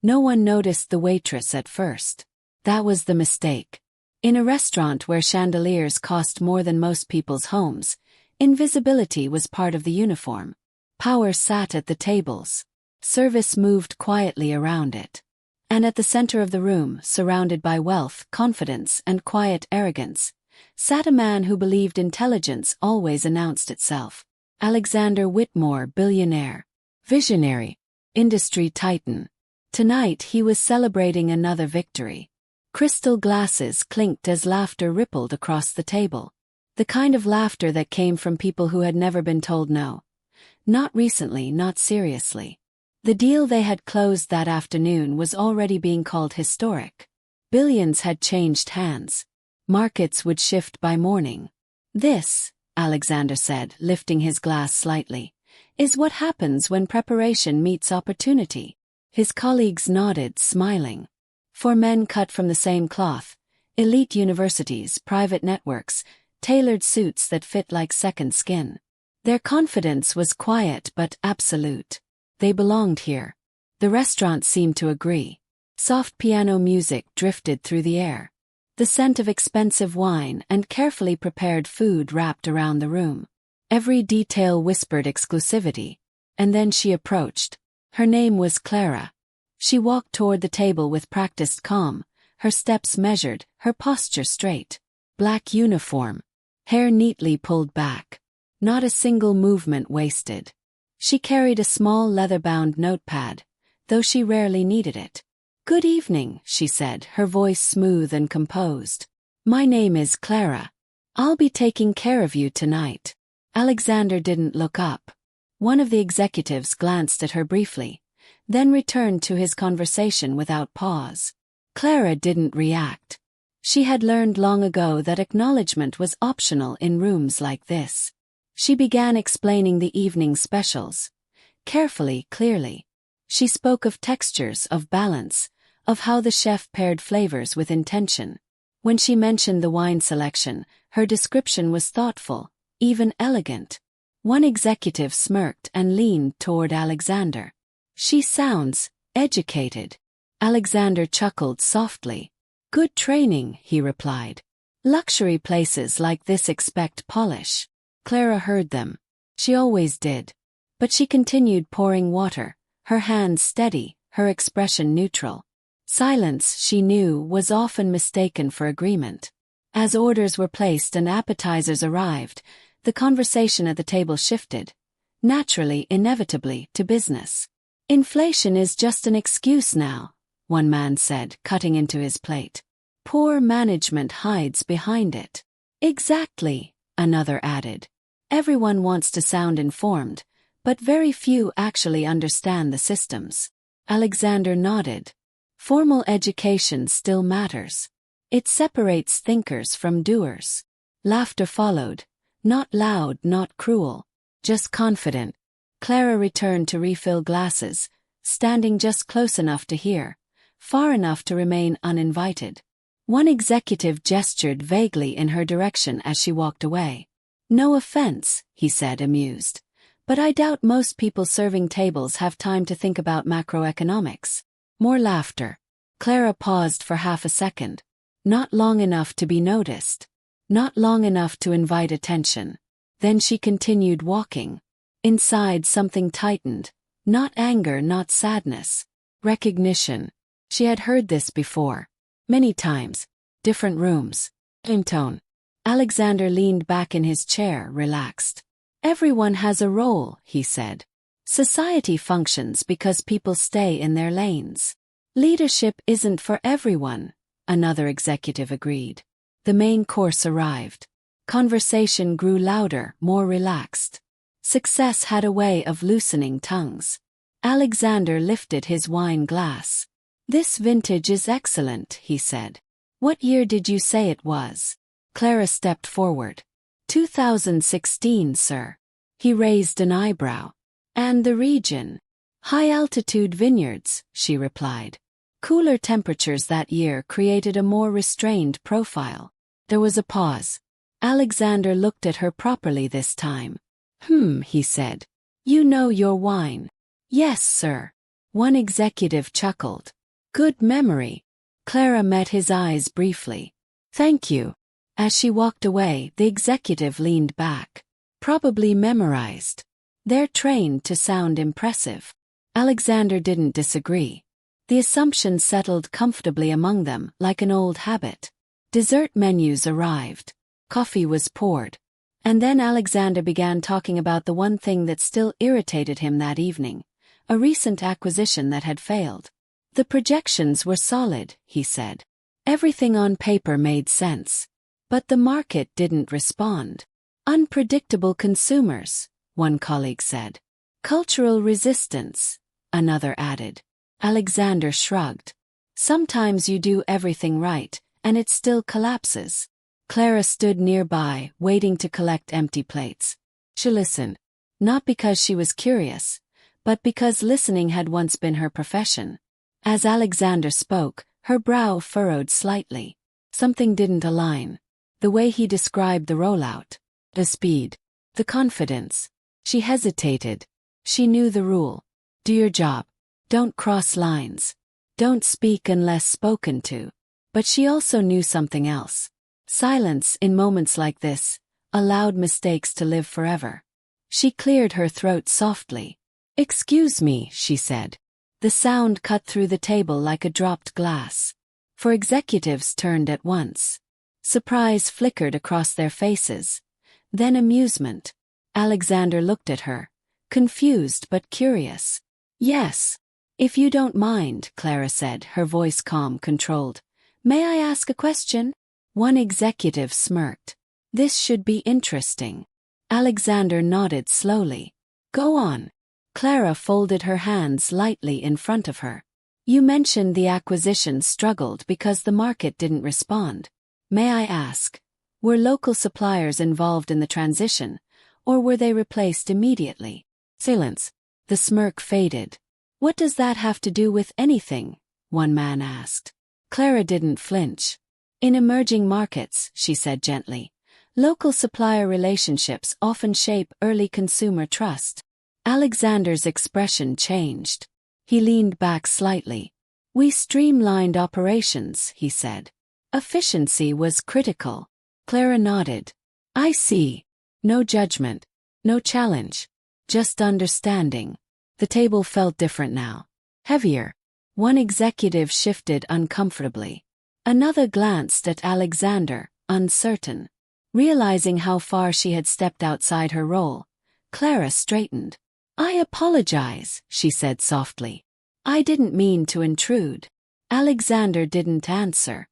No one noticed the waitress at first. That was the mistake. In a restaurant where chandeliers cost more than most people's homes, invisibility was part of the uniform. Power sat at the tables. Service moved quietly around it. And at the center of the room, surrounded by wealth, confidence, and quiet arrogance, sat a man who believed intelligence always announced itself. Alexander Whitmore, billionaire, visionary, industry titan. Tonight he was celebrating another victory. Crystal glasses clinked as laughter rippled across the table. The kind of laughter that came from people who had never been told no. Not recently, not seriously. The deal they had closed that afternoon was already being called historic. Billions had changed hands. Markets would shift by morning. This, Alexander said, lifting his glass slightly, is what happens when preparation meets opportunity. His colleagues nodded, smiling. For men cut from the same cloth, elite universities, private networks, tailored suits that fit like second skin. Their confidence was quiet but absolute. They belonged here. The restaurant seemed to agree. Soft piano music drifted through the air. The scent of expensive wine and carefully prepared food wrapped around the room. Every detail whispered exclusivity. And then she approached. Her name was Clara. She walked toward the table with practiced calm, her steps measured, her posture straight. Black uniform. Hair neatly pulled back. Not a single movement wasted. She carried a small leather-bound notepad, though she rarely needed it. "Good evening," she said, her voice smooth and composed. "My name is Clara. I'll be taking care of you tonight." Alexander didn't look up. One of the executives glanced at her briefly, then returned to his conversation without pause. Clara didn't react. She had learned long ago that acknowledgement was optional in rooms like this. She began explaining the evening specials. Carefully, clearly. She spoke of textures, of balance, of how the chef paired flavors with intention. When she mentioned the wine selection, her description was thoughtful, even elegant. One executive smirked and leaned toward Alexander. "She sounds educated." Alexander chuckled softly. "Good training," he replied. "Luxury places like this expect polish." Clara heard them. She always did. But she continued pouring water, her hands steady, her expression neutral. Silence, she knew, was often mistaken for agreement. As orders were placed and appetizers arrived, the conversation at the table shifted, naturally, inevitably, to business. "Inflation is just an excuse now," one man said, cutting into his plate. "Poor management hides behind it." "Exactly," another added. "Everyone wants to sound informed, but very few actually understand the systems." Alexander nodded. Formal education still matters. It separates thinkers from doers. Laughter followed. Not loud, not cruel. Just confident. Clara returned to refill glasses, standing just close enough to hear, far enough to remain uninvited. One executive gestured vaguely in her direction as she walked away. "No offense," he said, amused, "but I doubt most people serving tables have time to think about macroeconomics." More laughter. Clara paused for half a second. Not long enough to be noticed. Not long enough to invite attention. Then she continued walking. Inside something tightened. Not anger, not sadness. Recognition. She had heard this before. Many times. Different rooms. Same tone. Alexander leaned back in his chair, relaxed. "Everyone has a role," he said. "Society functions because people stay in their lanes. Leadership isn't for everyone," another executive agreed. The main course arrived. Conversation grew louder, more relaxed. Success had a way of loosening tongues. Alexander lifted his wine glass. "This vintage is excellent," he said. "What year did you say it was?" Clara stepped forward. 2016, sir." He raised an eyebrow. "And the region?" "High-altitude vineyards," she replied. Cooler temperatures that year created a more restrained profile. There was a pause. Alexander looked at her properly this time. He said. "You know your wine." "Yes, sir." One executive chuckled. Good memory. Clara met his eyes briefly. Thank you. As she walked away, the executive leaned back. Probably memorized. They're trained to sound impressive. Alexander didn't disagree. The assumption settled comfortably among them like an old habit. Dessert menus arrived. Coffee was poured. And then Alexander began talking about the one thing that still irritated him that evening, a recent acquisition that had failed. The projections were solid, he said. Everything on paper made sense. But the market didn't respond. Unpredictable consumers, one colleague said. Cultural resistance, another added. Alexander shrugged. Sometimes you do everything right, and it still collapses. Clara stood nearby, waiting to collect empty plates. She listened, not because she was curious, but because listening had once been her profession. As Alexander spoke, her brow furrowed slightly. Something didn't align. The way he described the rollout, the speed, the confidence. She hesitated. She knew the rule. Do your job. Don't cross lines. Don't speak unless spoken to. But she also knew something else. Silence, in moments like this, allowed mistakes to live forever. She cleared her throat softly. Excuse me, she said. The sound cut through the table like a dropped glass. Four executives turned at once. Surprise flickered across their faces. Then amusement. Alexander looked at her, confused but curious. Yes. If you don't mind, Clara said, her voice calm, controlled. May I ask a question? One executive smirked. This should be interesting. Alexander nodded slowly. Go on. Clara folded her hands lightly in front of her. You mentioned the acquisition struggled because the market didn't respond. May I ask, were local suppliers involved in the transition, or were they replaced immediately? Silence. The smirk faded. What does that have to do with anything? One man asked. Clara didn't flinch. In emerging markets, she said gently, local supplier relationships often shape early consumer trust. Alexander's expression changed. He leaned back slightly. We streamlined operations, he said. Efficiency was critical. Clara nodded. I see. No judgment. No challenge. Just understanding. The table felt different now. Heavier. One executive shifted uncomfortably. Another glanced at Alexander, uncertain. Realizing how far she had stepped outside her role, Clara straightened. I apologize, she said softly. I didn't mean to intrude. Alexander didn't answer.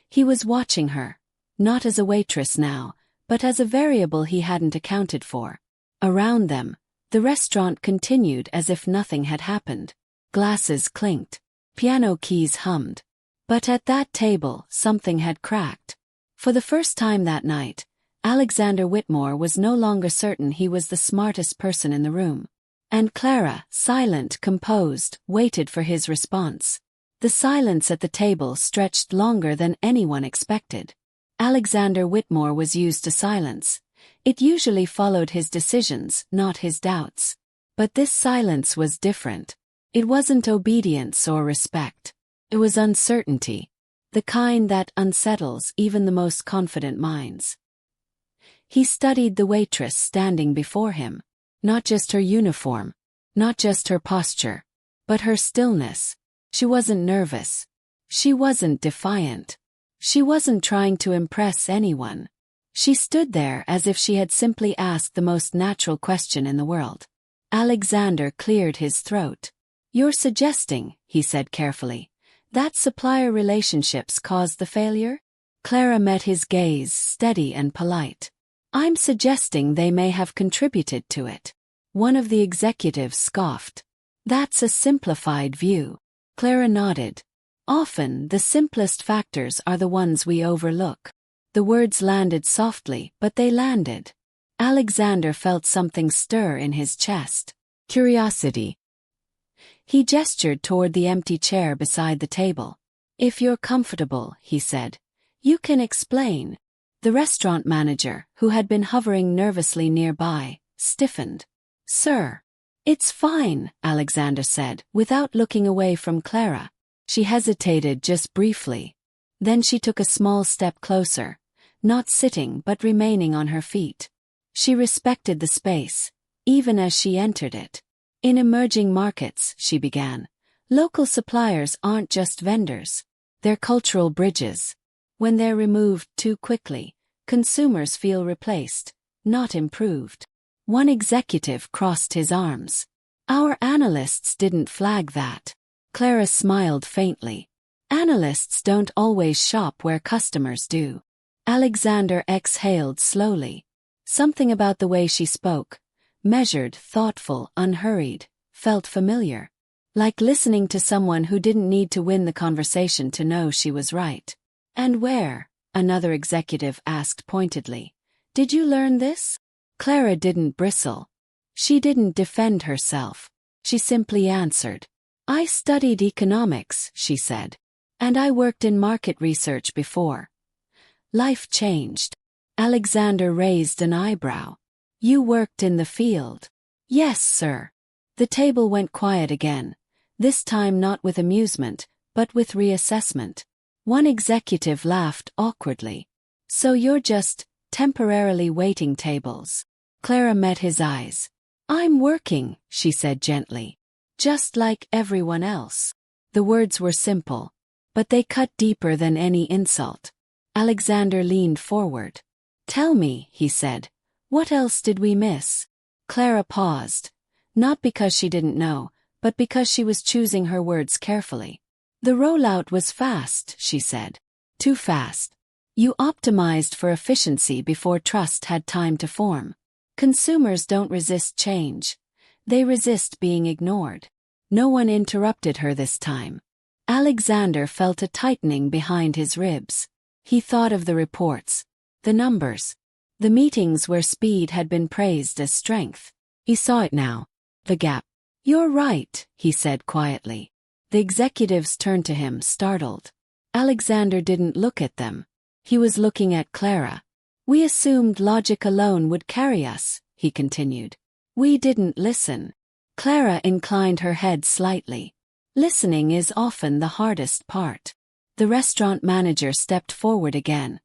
He was watching her, not as a waitress now, but as a variable he hadn't accounted for. Around them, the restaurant continued as if nothing had happened. Glasses clinked. Piano keys hummed. But at that table, something had cracked. For the first time that night, Alexander Whitmore was no longer certain he was the smartest person in the room. And Clara, silent, composed, waited for his response. The silence at the table stretched longer than anyone expected. Alexander Whitmore was used to silence. It usually followed his decisions, not his doubts. But this silence was different. It wasn't obedience or respect. It was uncertainty, the kind that unsettles even the most confident minds. He studied the waitress standing before him, not just her uniform, not just her posture, but her stillness. She wasn't nervous. She wasn't defiant. She wasn't trying to impress anyone. She stood there as if she had simply asked the most natural question in the world. Alexander cleared his throat. You're suggesting, he said carefully, that supplier relationships caused the failure? Clara met his gaze, steady and polite. I'm suggesting they may have contributed to it. One of the executives scoffed. That's a simplified view. Clara nodded. Often, the simplest factors are the ones we overlook. The words landed softly, but they landed. Alexander felt something stir in his chest. Curiosity. He gestured toward the empty chair beside the table. If you're comfortable, he said, you can explain. The restaurant manager, who had been hovering nervously nearby, stiffened. Sir. It's fine, Alexander said, without looking away from Clara. She hesitated just briefly. Then she took a small step closer, not sitting but remaining on her feet. She respected the space, even as she entered it. In emerging markets, she began, local suppliers aren't just vendors. They're cultural bridges. When they're removed too quickly, consumers feel replaced, not improved. One executive crossed his arms. Our analysts didn't flag that. Clara smiled faintly. Analysts don't always shop where customers do. Alexander exhaled slowly. Something about the way she spoke, measured, thoughtful, unhurried, felt familiar. Like listening to someone who didn't need to win the conversation to know she was right. And where? Another executive asked pointedly. Did you learn this? Clara didn't bristle. She didn't defend herself. She simply answered. I studied economics, she said. And I worked in market research before. Life changed. Alexander raised an eyebrow. You worked in the field? Yes, sir. The table went quiet again, this time not with amusement, but with reassessment. One executive laughed awkwardly. So you're just temporarily waiting tables. Clara met his eyes. I'm working, she said gently. Just like everyone else. The words were simple, but they cut deeper than any insult. Alexander leaned forward. Tell me, he said, what else did we miss? Clara paused, not because she didn't know, but because she was choosing her words carefully. The rollout was fast, she said. Too fast. You optimized for efficiency before trust had time to form. Consumers don't resist change. They resist being ignored. No one interrupted her this time. Alexander felt a tightening behind his ribs. He thought of the reports, the numbers, the meetings where speed had been praised as strength. He saw it now. The gap. You're right, he said quietly. The executives turned to him, startled. Alexander didn't look at them. He was looking at Clara. We assumed logic alone would carry us, he continued. We didn't listen. Clara inclined her head slightly. Listening is often the hardest part. The restaurant manager stepped forward again.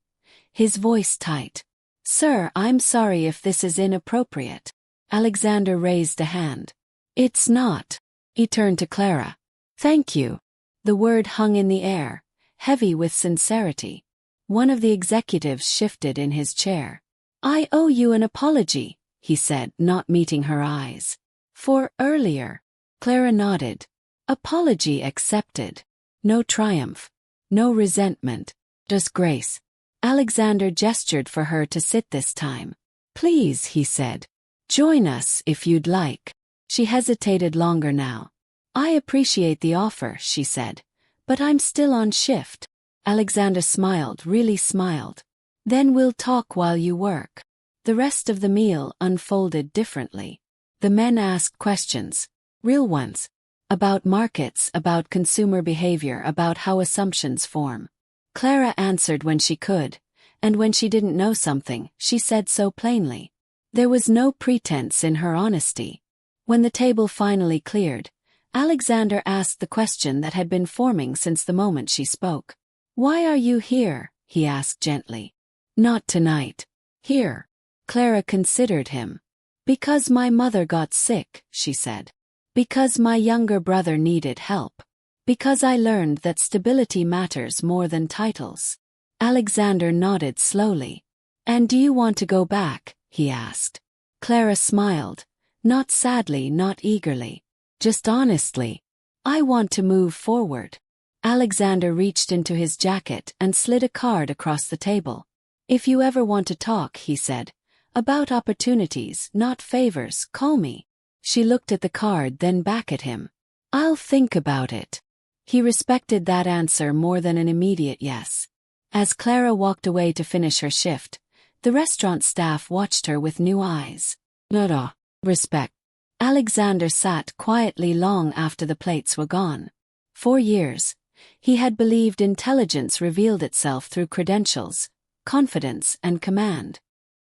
His voice tight. Sir, I'm sorry if this is inappropriate. Alexander raised a hand. It's not. He turned to Clara. Thank you. The word hung in the air, heavy with sincerity. One of the executives shifted in his chair. I owe you an apology, he said, not meeting her eyes. For earlier. Clara nodded. Apology accepted. No triumph. No resentment. Just grace. Alexander gestured for her to sit this time. Please, he said. Join us if you'd like. She hesitated longer now. I appreciate the offer, she said. But I'm still on shift. Alexander smiled, really smiled. Then we'll talk while you work. The rest of the meal unfolded differently. The men asked questions. Real ones. About markets, about consumer behavior, about how assumptions form. Clara answered when she could, and when she didn't know something, she said so plainly. There was no pretense in her honesty. When the table finally cleared, Alexander asked the question that had been forming since the moment she spoke. Why are you here? He asked gently. Not tonight. Here. Clara considered him. Because my mother got sick, she said. Because my younger brother needed help. Because I learned that stability matters more than titles. Alexander nodded slowly. And do you want to go back? He asked. Clara smiled. Not sadly, not eagerly. Just honestly. I want to move forward. Alexander reached into his jacket and slid a card across the table. If you ever want to talk, he said, about opportunities, not favors, call me. She looked at the card, then back at him. I'll think about it. He respected that answer more than an immediate yes. As Clara walked away to finish her shift, the restaurant staff watched her with new eyes. Nada. Respect. Alexander sat quietly long after the plates were gone. 4 years. He had believed intelligence revealed itself through credentials, confidence, and command.